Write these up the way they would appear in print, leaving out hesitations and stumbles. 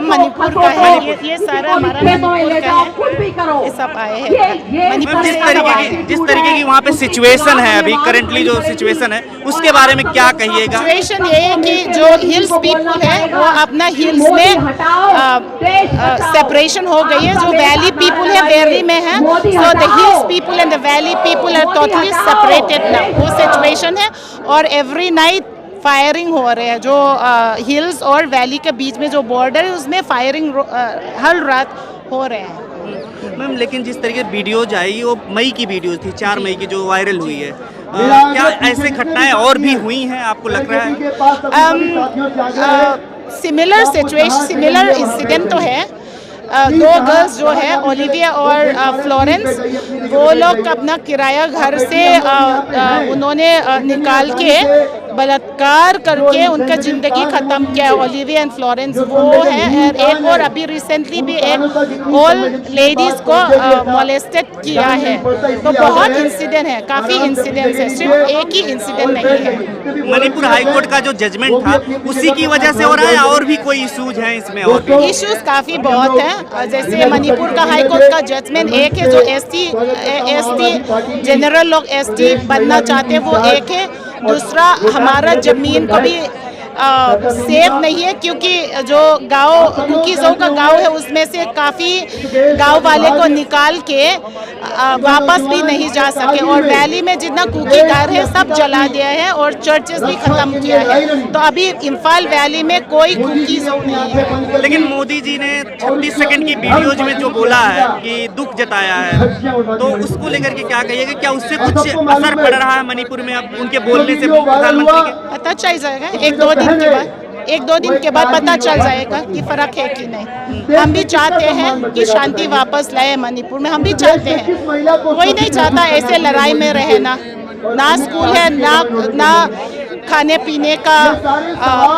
हम मणिपुर का है, ये सारा हमारा मणिपुर का है, ये सब आए हैं मणिपुर से। जिस तरीके की वहाँ पे सिचुएशन है अभी करंटली जो सिचुएशन है उसके बारे में क्या कहिएगा? सिचुएशन ये है कि जो हिल्स पीपल है वो अपना हिल्स में सेपरेशन हो गई है। जो वैली पीपल है वैली में है, so the hills people and the valley people are totally separated now, वो सिचुएशन है। और एवरी नाइट फायरिंग हो रहे हैं, जो हिल्स और वैली के बीच में जो बॉर्डर है उसमें फायरिंग हर रात हो रहे हैं। मैम लेकिन जिस तरीके वीडियोज आई वो मई की वीडियोज थी, 4 मई की, जो वायरल हुई है, क्या ऐसे घटनाएं और भी हुई हैं आपको लग रहा है? सिमिलर सिचुएशन, सिमिलर इंसिडेंट तो है। 2 गर्ल्स जो है ओलिविया और फ्लोरेंस, वो लोग अपना किराया घर से उन्होंने निकाल के बलात्कार करके उनका ज़िंदगी ख़त्म किया। ओलिविया एंड फ्लोरेंस वो है। एक और अभी रिसेंटली भी एक ओल्ड लेडीज़ को मोलेस्टेड किया है। तो बहुत इंसिडेंट है, काफ़ी इंसिडेंट्स है, सिर्फ एक ही इंसिडेंट नहीं है। मणिपुर हाई कोर्ट का जो जजमेंट था उसी की वजह से हो रहा है, और भी कोई इश्यूज हैं इसमें? और इश्यूज काफ़ी बहुत हैं। जैसे मणिपुर का हाई कोर्ट का जजमेंट एक है, जो एसटी जनरल लोग एसटी बनना चाहते हैं वो एक है। दूसरा, हमारा ज़मीन को भी सेफ नहीं है, क्योंकि जो गांव कुकीज़ों का गांव है उसमें से काफ़ी गांव वाले को निकाल के वापस भी नहीं जा सके। और वैली में जितना कुकी घर है सब जला दिया है और चर्चेस भी ख़त्म किया है। तो अभी इम्फाल वैली में कोई कुकीज़ों नहीं है। लेकिन मोदी जी ने 26 सेकंड की वीडियोज में जो बोला है कि दुख जताया है, तो उसको लेकर के क्या कहिएगा? क्या उससे कुछ असर पड़ रहा है मणिपुर में अब उनके बोलने से प्रधानमंत्री के? पता चल जाएगा 1-2 दिन के बाद पता चल जाएगा कि फ़र्क है कि नहीं। हम भी चाहते हैं कि शांति वापस लाए मणिपुर में, हम भी चाहते हैं। कोई नहीं चाहता ऐसे लड़ाई में रहना। ना स्कूल है, ना खाने पीने का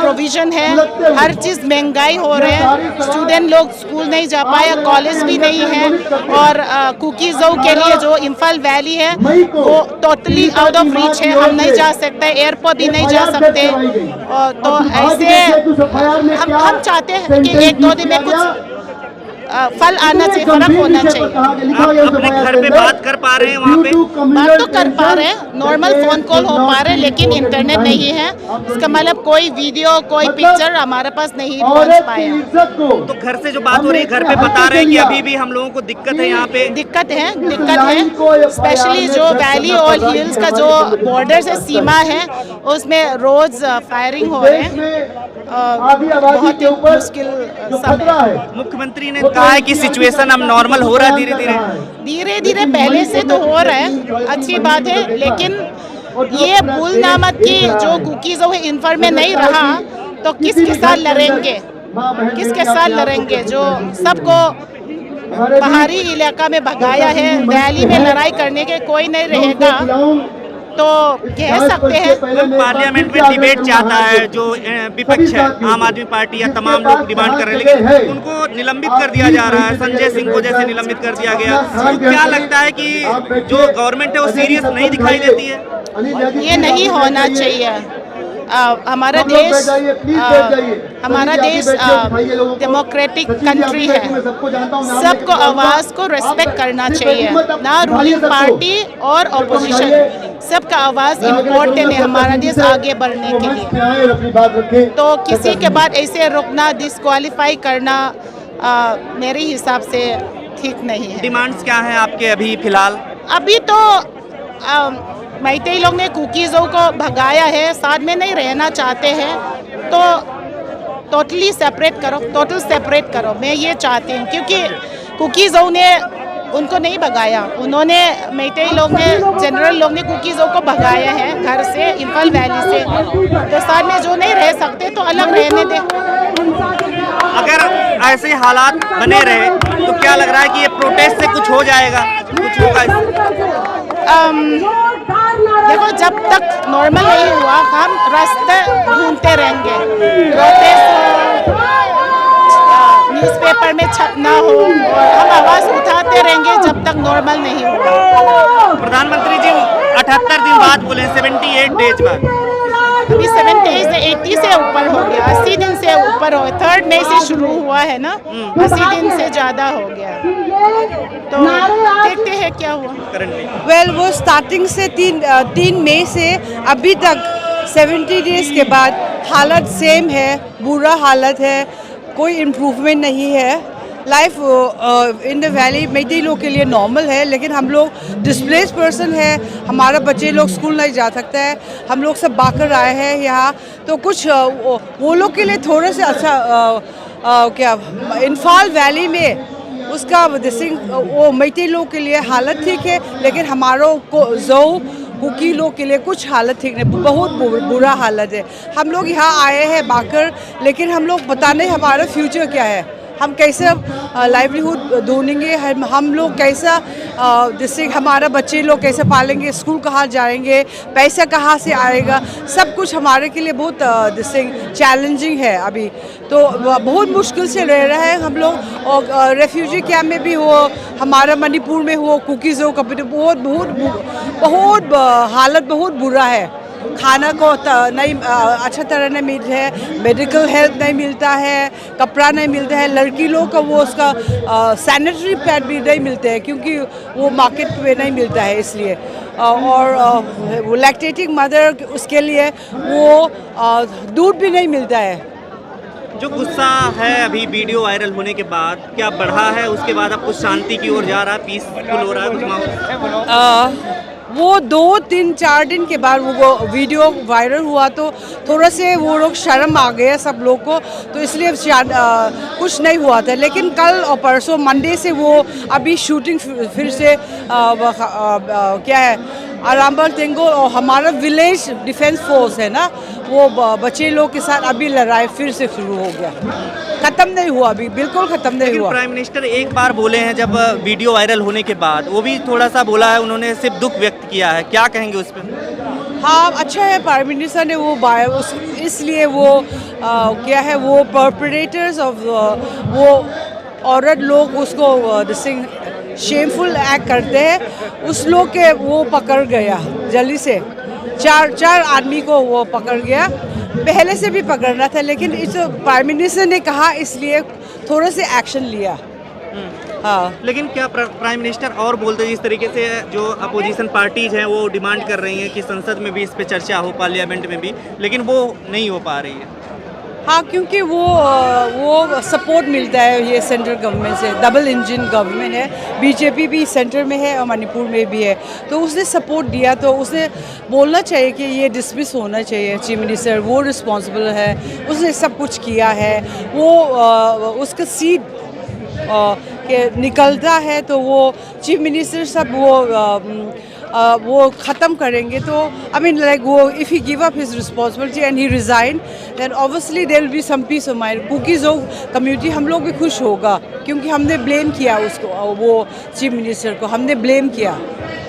प्रोविज़न है, हर चीज़ महंगाई हो रहे हैं। स्टूडेंट लोग स्कूल नहीं जा पाए, कॉलेज भी नहीं है। और कुकीज़ों के लिए जो इम्फाल वैली है वो टोटली आउट ऑफ रीच है, हम नहीं जा सकते, एयरपोर्ट भी नहीं जा सकते। तो ऐसे हम चाहते हैं कि 1-2 दिन में कुछ फल आना चाहिए, फर्क होना चाहिए। आप अपने घर पे बात कर पा रहे हैं? वहाँ पे बात तो कर पा रहे हैं, नॉर्मल फ़ोन कॉल हो पा रहे हैं, लेकिन इंटरनेट नहीं है। इसका मतलब कोई वीडियो, कोई पिक्चर हमारे पास नहीं पहुँच पाया। तो घर से जो बात हो रही है, घर पे बता रहे हैं कि अभी भी हम लोगों को दिक्कत है यहाँ पे? दिक्कत है। स्पेशली जो वैली और हिल्स का जो बॉर्डर से सीमा है उसमें रोज़ फायरिंग हो रहे हैं। बहुत ही मुश्किल समय। मुख्यमंत्री ने कहा है कि सिचुएशन अब नॉर्मल हो रहा है धीरे धीरे पहले से तो हो रहा है, अच्छी बात है। लेकिन ये भूलना मत कि जो कुकीज़ों के इन्फर में नहीं रहा तो किसके साथ लड़ेंगे, किसके साथ लड़ेंगे? जो सबको पहाड़ी इलाका में भगाया है, वैली में लड़ाई करने के कोई नहीं रहेगा, तो कह सकते हैं। पार्लियामेंट में डिबेट चाहता है जो विपक्ष है, आम आदमी पार्टी या तमाम लोग डिमांड कर रहे हैं, लेकिन उनको निलंबित कर दिया जा रहा है। संजय सिंह को जैसे निलंबित कर दिया गया, तो क्या लगता है कि जो गवर्नमेंट है वो सीरियस नहीं दिखाई देती है? ये नहीं होना चाहिए। हमारा देश डेमोक्रेटिक कंट्री है, सबको आवाज़ को रेस्पेक्ट करना चाहिए, ना रूलिंग पार्टी और ऑपोजिशन, सबका आवाज़ इम्पोर्टेंट है हमारा देश आगे बढ़ने के लिए। तो किसी के बाद ऐसे रोकना, डिस्क्वालीफाई करना मेरे हिसाब से ठीक नहीं है। डिमांड्स क्या हैं आपके अभी फिलहाल? अभी तो मैतेई लोग ने कुकीज़ों को भगाया है, साथ में नहीं रहना चाहते हैं, तो टोटली सेपरेट करो, टोटल सेपरेट करो। मैं ये चाहती हूँ, क्योंकि कुकीज़ों ने उनको नहीं भगाया, उन्होंने मैतेई लोग ने, जनरल लोग ने कुकीज़ों को भगाया है घर से, इम्फाल वैली से। तो साथ में जो नहीं रह सकते तो अलग रहने दें। अगर ऐसे हालात बने रहे तो क्या लग रहा है कि ये प्रोटेस्ट से कुछ हो जाएगा, कुछ होगा? देखो, जब तक नॉर्मल नहीं हुआ हम रास्ते ढूंढते रहेंगे। प्रोटेस्ट न्यूज़पेपर में छपना हो, और हम आवाज़ उठाते रहेंगे जब तक नॉर्मल नहीं होगा। प्रधानमंत्री जी 78 दिन बाद बोले, 78 डेज बाद। अभी 70 से 80 से ऊपर हो गया, 80 दिन से ऊपर हो, 3 मई से शुरू हुआ है ना, 80 दिन से ज़्यादा हो गया। तो देखते हैं क्या हुआ करंटली। वेल वो स्टार्टिंग से 3 मई से अभी तक 70 डेज के बाद हालत सेम है, बुरा हालत है, कोई इम्प्रूवमेंट नहीं है। लाइफ इन द वैली मेरे लोग के लिए नॉर्मल है, लेकिन हम लोग डिस्प्लेस पर्सन है, हमारा बच्चे लोग स्कूल नहीं जा सकते हैं, हम लोग सब बाकर आए हैं यहाँ, तो कुछ वो लोग के लिए थोड़ा सा अच्छा क्या इम्फाल वैली में उसका वो मेटे लोग के लिए हालत ठीक है, लेकिन हमारों को जो कुकी लोग के लिए कुछ हालत ठीक नहीं, बहुत बुरा हालत है। हम लोग यहाँ आए हैं बाकर, लेकिन हम लोग पता नहीं हमारा फ्यूचर क्या है, हम कैसे लाइवलीहुड ढूंढेंगे, हम लोग कैसा जिससे हमारा बच्चे लोग कैसे पालेंगे, स्कूल कहाँ जाएंगे, पैसा कहाँ से आएगा, सब कुछ हमारे के लिए बहुत जिससे चैलेंजिंग है अभी। तो बहुत मुश्किल से रह रहे हैं हम लोग, और रेफ्यूजी कैंप में भी हो, हमारा मणिपुर में हो, कुकीज़ हो, बहुत बहुत बहुत हालत बहुत बुरा है। खाना को नहीं अच्छा तरह नहीं मिल रहा है, मेडिकल हेल्प नहीं मिलता है, कपड़ा नहीं मिलता है, लड़की लोग का वो उसका सैनिटरी पैड भी नहीं मिलते हैं क्योंकि वो मार्केट में नहीं मिलता है इसलिए। और वो लैक्टेटिंग मदर उसके लिए वो दूध भी नहीं मिलता है। जो गुस्सा है अभी वीडियो वायरल होने के बाद क्या बढ़ा है, उसके बाद अब कुछ शांति की ओर जा रहा है, पीसफुल हो रहा है कुछ माहौल? वो 2-3-4 दिन के बाद वो वीडियो वायरल हुआ तो थोड़ा से वो लोग शर्म आ गया सब लोग को, तो इसलिए कुछ नहीं हुआ था। लेकिन कल और परसों मंडे से वो अभी शूटिंग फिर से क्या है आरामबाग तेंगोल और हमारा विलेज डिफेंस फोर्स है ना, वो बच्चे लोग के साथ अभी लड़ाई फिर से शुरू हो गया, खत्म नहीं हुआ, अभी बिल्कुल खत्म नहीं हुआ। प्राइम मिनिस्टर एक बार बोले हैं जब वीडियो वायरल होने के बाद, वो भी थोड़ा सा बोला है, उन्होंने सिर्फ दुख व्यक्त किया है, क्या कहेंगे उस पर? हाँ अच्छा है, प्राइम मिनिस्टर ने वो इसलिए वो क्या है वो परपेट्रेटर्स ऑफ वो औरत लोग उसको शेमफुल एक्ट करते हैं, उस लोग के वो पकड़ गया जल्दी से, चार आदमी को वो पकड़ गया, पहले से भी पकड़ना था लेकिन इस प्राइम मिनिस्टर ने कहा इसलिए थोड़ा से एक्शन लिया। हाँ, लेकिन क्या प्राइम मिनिस्टर और बोलते हैं, जिस तरीके से जो अपोजिशन पार्टीज हैं वो डिमांड कर रही हैं कि संसद में भी इस पे चर्चा हो, पार्लियामेंट में भी, लेकिन वो नहीं हो पा रही है। हाँ, क्योंकि वो सपोर्ट मिलता है ये सेंट्रल गवर्नमेंट से, डबल इंजन गवर्नमेंट है, बीजेपी भी सेंटर में है और मणिपुर में भी है, तो उसने सपोर्ट दिया, तो उसे बोलना चाहिए कि ये डिसमिस होना चाहिए चीफ मिनिस्टर, वो रिस्पॉन्सिबल है, उसने सब कुछ किया है, वो उसका सीट के निकलता है तो वो चीफ मिनिस्टर सब वो ख़त्म करेंगे, तो आई मीन लाइक वो if he give up his responsibility and he resign then obviously there will be some peace of mind, Kukis community हम लोग भी खुश होगा क्योंकि हमने ब्लेम किया उसको, वो चीफ मिनिस्टर को हमने ब्लेम किया।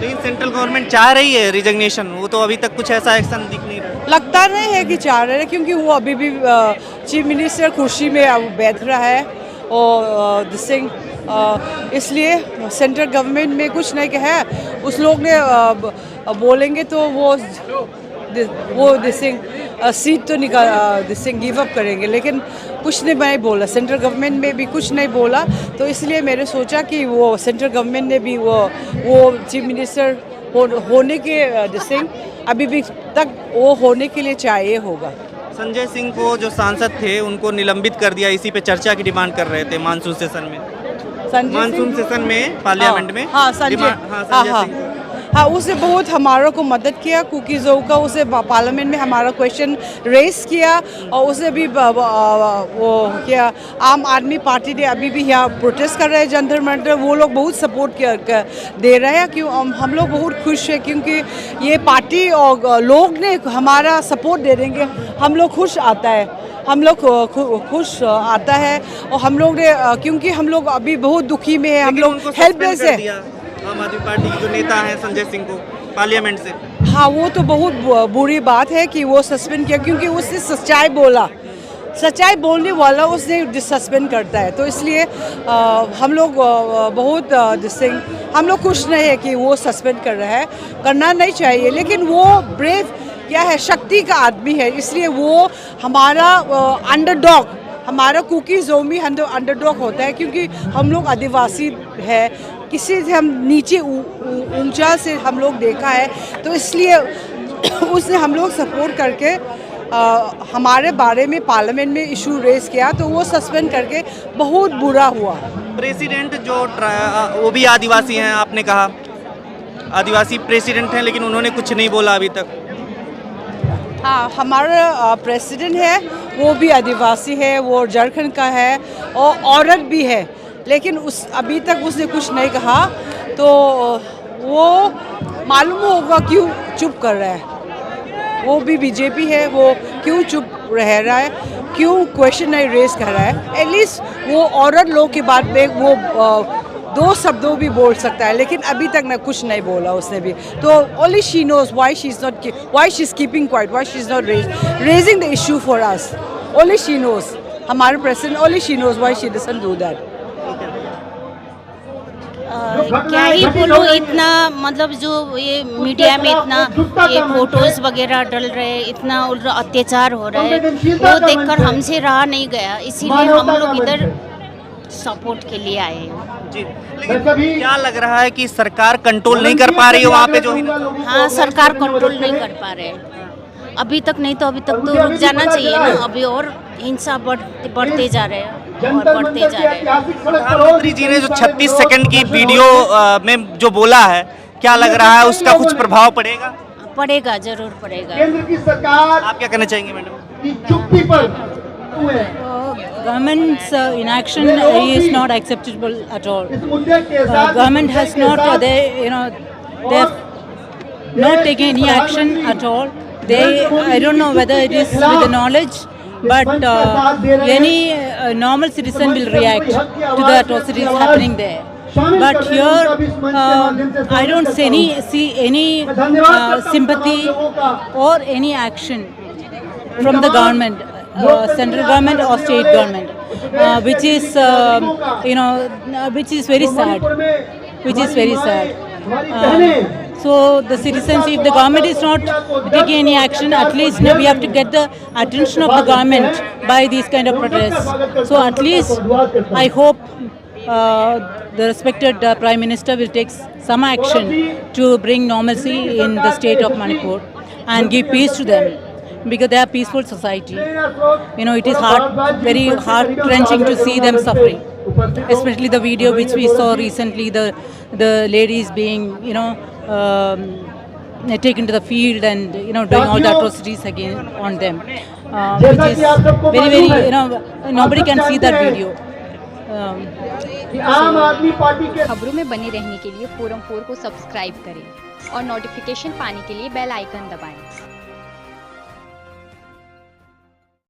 लेकिन सेंट्रल गवर्नमेंट चाह रही है रिजग्नेशन, वो तो अभी तक कुछ ऐसा एक्शन दिख नहीं रहा, लगता नहीं है कि चाह रहे हैं क्योंकि वो अभी भी चीफ मिनिस्टर कुर्सी में बैठ रहा है और इसलिए सेंट्रल गवर्नमेंट में कुछ नहीं कहा, उस लोग ने बोलेंगे तो वो सीट तो गिव अप करेंगे, लेकिन कुछ नहीं बोला, सेंट्रल गवर्नमेंट में भी कुछ नहीं बोला, तो इसलिए मैंने सोचा कि वो सेंट्रल गवर्नमेंट ने भी वो चीफ मिनिस्टर होने के अभी भी तक वो होने के लिए चाहिए होगा। संजय सिंह को जो सांसद थे उनको निलंबित कर दिया, इसी पे चर्चा की डिमांड कर रहे थे मानसून सेशन में, सेशन में पार्लियामेंट में। हाँ, संजय सिंह, हाँ उसने बहुत हमारा को मदद किया, कुकीज़ों का उसे पार्लियामेंट में हमारा क्वेश्चन रेस किया, और उसे भी वो क्या आम आदमी पार्टी ने अभी भी यहाँ प्रोटेस्ट कर रहे हैं जंतर मंतर, वो लोग बहुत सपोर्ट दे रहे हैं, क्यों हम लोग बहुत खुश हैं क्योंकि ये पार्टी और लोग ने हमारा सपोर्ट दे देंगे, हम लोग खुश आता है, हम लोग खुश आता है, और हम लोग ने क्योंकि हम लोग अभी बहुत दुखी में है, हम लोग हेल्पलेस है। आम आदमी पार्टी के जो नेता हैं संजय सिंह को पार्लियामेंट से, हाँ वो तो बहुत बुरी बात है कि वो सस्पेंड किया, क्योंकि उसने सच्चाई बोला, सच्चाई बोलने वाला उसने सस्पेंड करता है, तो इसलिए हम लोग बहुत हम लोग खुश नहीं है कि वो सस्पेंड कर रहा है, करना नहीं चाहिए, लेकिन वो ब्रेव क्या है, शक्ति का आदमी है, इसलिए वो हमारा अंडरडॉग, हमारा कुकी जोमी अंडरडॉग होता है, क्योंकि हम लोग आदिवासी है, किसी से हम नीचे ऊंचा से हम लोग देखा है, तो इसलिए उसने हम लोग सपोर्ट करके हमारे बारे में पार्लियामेंट में इशू रेज किया, तो वो सस्पेंड करके बहुत बुरा हुआ। प्रेसिडेंट जो वो भी आदिवासी हैं, आपने कहा आदिवासी प्रेसिडेंट हैं, लेकिन उन्होंने कुछ नहीं बोला अभी तक। हाँ, हमारा प्रेसिडेंट है वो भी आदिवासी है, वो झारखंड का है और औरत भी है, लेकिन अभी तक उसने कुछ नहीं कहा, तो वो मालूम होगा क्यों चुप कर रहा है। वो भी बीजेपी है, वो क्यों चुप रह रहा है, क्यों क्वेश्चन नहीं रेज कर रहा है। एटलीस्ट वो औरत लोग की बात पे वो दो शब्दों भी बोल सकता है, लेकिन अभी तक ना कुछ नहीं बोला उसने भी। तो only she knows why she is keeping quiet, why she is not raising the issue for us. Only she knows, हमारे president, only she knows why she doesn't do that. क्या ही बोलूं, इतना मतलब जो ये मीडिया में इतना ये फोटोज वगैरह डल रहे हैं, इतना अत्याचार हो रहा है, वो देखकर हमसे रहा नहीं गया, इसीलिए हम लोग इधर सपोर्ट के लिए आए हैं। जी, लेकिन क्या लग रहा है कि सरकार कंट्रोल नहीं कर पा रही है वहाँ पे जो हाँ, सरकार कंट्रोल नहीं कर पा रहे हैं अभी तक, नहीं तो अभी तक तो रुक जाना चाहिए ना, अभी और हिंसा बढ़ते जा रहे हैं और बढ़ते जा रहे हैं। प्रधानमंत्री जी ने जो 36 सेकंड की वीडियो में जो बोला है, क्या लग रहा है उसका कुछ प्रभाव पड़ेगा? पड़ेगा, जरूर पड़ेगा। केंद्र की सरकार आप क्या कहना चाहेंगे मैडम? की चुप्पी पर हुए Government's inaction is not acceptable at all. इस मुद्दे के साथ Government has not, they have not taken any action at all. I don't know whether it is with the knowledge, but any normal citizen will react to the atrocities happening there. But here, I don't see any sympathy or any action from the government, central government or state government, which is which is very sad. Which is very sad. So the citizens, if the government is not taking any action, at least we have to get the attention of the government by these kind of protests. So at least I hope the respected Prime Minister will take some action to bring normalcy in the state of Manipur and give peace to them, because they are peaceful society. It is very heart-wrenching to see them suffering, especially the video which we saw recently, the ladies being taken to the field and doing all the atrocities again on them, which is very nobody can see that video. आम आदमी party के खबरों में बने रहने के लिए forum 4 को सब्सक्राइब करें और नोटिफिकेशन पाने के लिए बेल आइकन दबाएं।